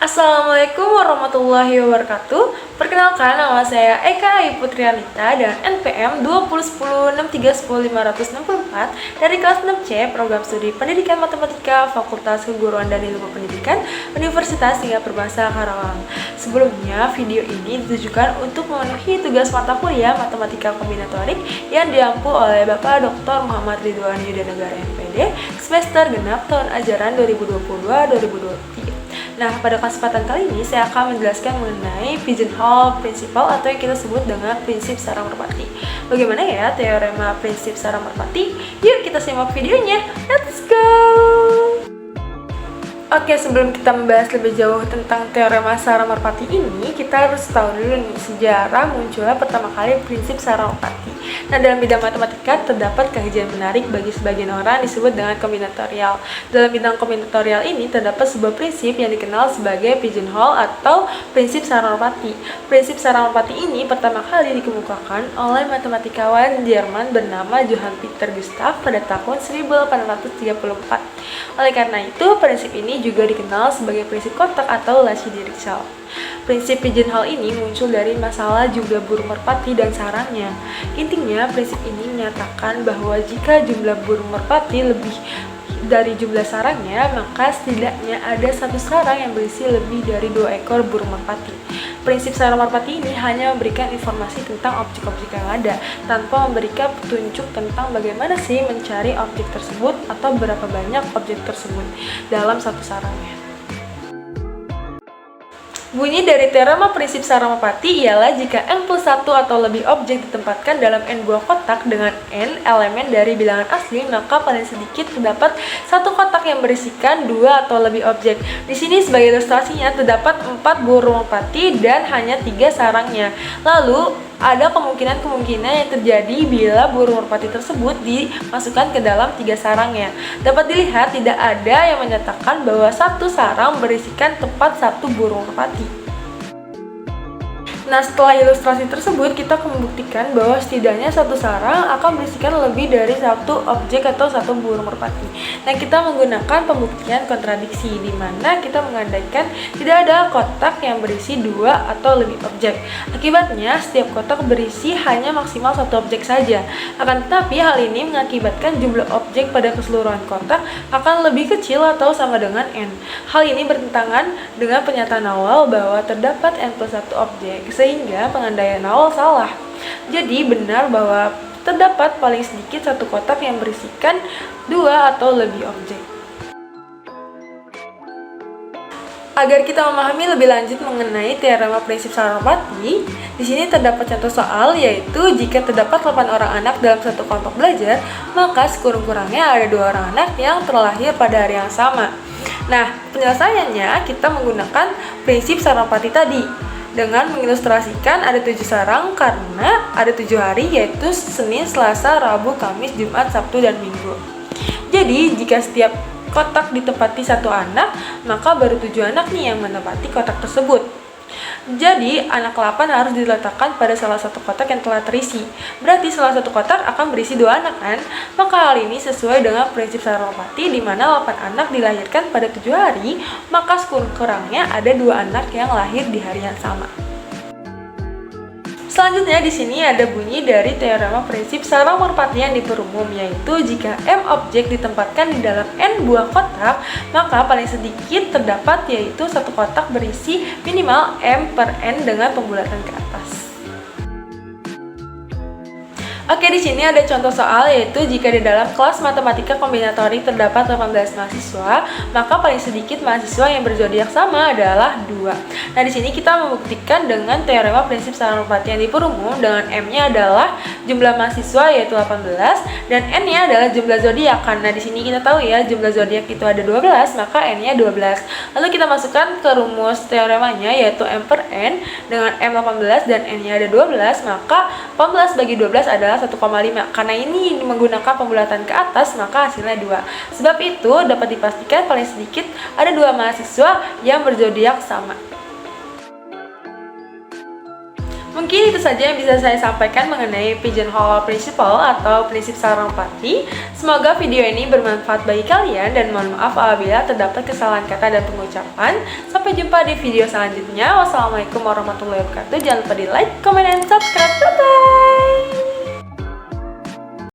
Assalamualaikum warahmatullahi wabarakatuh. Perkenalkan, nama saya Eka Ayu Putrianita dan NPM 201063105564 dari kelas 6C Program Studi Pendidikan Matematika Fakultas Keguruan dan Ilmu Pendidikan Universitas Singapura Perbangsa Karawang. Sebelumnya, video ini ditujukan untuk memenuhi tugas mata kuliah Matematika Kombinatorik yang diampu oleh Bapak Dr. Muhammad Ridwan Yudanegara MPD semester genap tahun ajaran 2022-2023. Nah, pada kesempatan kali ini saya akan menjelaskan mengenai pigeonhole principle atau yang kita sebut dengan prinsip sarang merpati. Bagaimana ya teorema prinsip sarang merpati? Yuk kita simak videonya. Let's go! Oke, sebelum kita membahas lebih jauh tentang teorema sarang merpati ini, kita harus tahu dulu nih sejarah munculnya pertama kali prinsip sarang merpati. Nah, dalam bidang matematika terdapat kajian menarik bagi sebagian orang disebut dengan kombinatorial. Dalam bidang kombinatorial ini terdapat sebuah prinsip yang dikenal sebagai pigeonhole atau prinsip sarang merpati. Prinsip sarang merpati ini pertama kali dikemukakan oleh matematikawan Jerman bernama Johann Peter Gustav pada tahun 1834. Oleh karena itu, prinsip ini juga dikenal sebagai prinsip kotak atau Lachy-Dirichlet. Prinsip pigeonhole ini muncul dari masalah jumlah burung merpati dan sarangnya. Intinya, prinsip ini menyatakan bahwa jika jumlah burung merpati lebih dari jumlah sarangnya, maka setidaknya ada satu sarang yang berisi lebih dari 2 ekor burung merpati. Prinsip sarang merpati ini hanya memberikan informasi tentang objek-objek yang ada, tanpa memberikan petunjuk tentang bagaimana sih mencari objek tersebut atau berapa banyak objek tersebut dalam satu sarangnya. Bunyi dari teorema prinsip sarang merpati ialah jika n+1 atau lebih objek ditempatkan dalam n buah kotak dengan n elemen dari bilangan asli, maka paling sedikit terdapat satu kotak yang berisikan 2 atau lebih objek. Di sini sebagai ilustrasinya terdapat 4 burung merpati dan hanya 3 sarangnya. Lalu ada kemungkinan yang terjadi bila burung merpati tersebut dimasukkan ke dalam 3 sarangnya. Dapat dilihat tidak ada yang menyatakan bahwa satu sarang berisikan tepat 1 burung merpati. Nah, setelah ilustrasi tersebut, kita akan membuktikan bahwa setidaknya satu sarang akan berisikan lebih dari satu objek atau satu burung merpati. Nah, kita menggunakan pembuktian kontradiksi, di mana kita mengandaikan tidak ada kotak yang berisi 2 atau lebih objek. Akibatnya, setiap kotak berisi hanya maksimal satu objek saja. Akan tetapi, hal ini mengakibatkan jumlah objek pada keseluruhan kotak akan lebih kecil atau sama dengan n. Hal ini bertentangan dengan pernyataan awal bahwa terdapat n+1 objek, sehingga pengandaian awal salah. Jadi benar bahwa terdapat paling sedikit satu kotak yang berisikan 2 atau lebih objek. Agar kita memahami lebih lanjut mengenai teorema prinsip sarang merpati, di sini terdapat contoh soal, yaitu jika terdapat 8 orang anak dalam satu kelompok belajar, maka sekurang-kurangnya ada 2 orang anak yang terlahir pada hari yang sama. Nah, penyelesaiannya kita menggunakan prinsip sarang merpati tadi dengan mengilustrasikan ada 7 sarang karena ada 7 hari, yaitu Senin, Selasa, Rabu, Kamis, Jumat, Sabtu, dan Minggu. Jadi, jika setiap kotak ditempati satu anak, maka baru 7 anak nih yang menempati kotak tersebut. Jadi, anak 8 harus diletakkan pada salah satu kotak yang telah terisi. Berarti salah satu kotak akan berisi 2 anak kan? Maka hal ini sesuai dengan prinsip sarang merpati di mana 8 anak dilahirkan pada 7 hari, maka sekurang-kurangnya ada 2 anak yang lahir di hari yang sama. Selanjutnya di sini ada bunyi dari teorema prinsip sarang merpati yang diperumum, yaitu jika m objek ditempatkan di dalam n buah kotak, maka paling sedikit terdapat yaitu satu kotak berisi minimal m per n dengan pembulatan ke atas. Oke, di sini ada contoh soal, yaitu jika di dalam kelas matematika kombinatorik terdapat 18 mahasiswa, maka paling sedikit mahasiswa yang berzodiak sama adalah 2. Nah, di sini kita membuktikan dengan teorema prinsip sarang merpati yang diperumum dengan m-nya adalah jumlah mahasiswa yaitu 18 dan n-nya adalah jumlah zodiak. Karena di sini kita tahu ya, jumlah zodiak itu ada 12, maka n-nya 12. Lalu kita masukkan ke rumus teoremanya, yaitu m per n dengan m 18 dan n-nya ada 12, maka 18 bagi 12 adalah 1,5. Karena ini menggunakan pembulatan ke atas, maka hasilnya 2. Sebab itu dapat dipastikan paling sedikit ada 2 mahasiswa yang berzodiak sama. Mungkin itu saja yang bisa saya sampaikan mengenai pigeonhole principle atau prinsip Saraswati. Semoga video ini bermanfaat bagi kalian dan mohon maaf apabila terdapat kesalahan kata dan pengucapan. Sampai jumpa di video selanjutnya. Wassalamualaikum warahmatullahi wabarakatuh. Jangan lupa di like, comment, dan subscribe.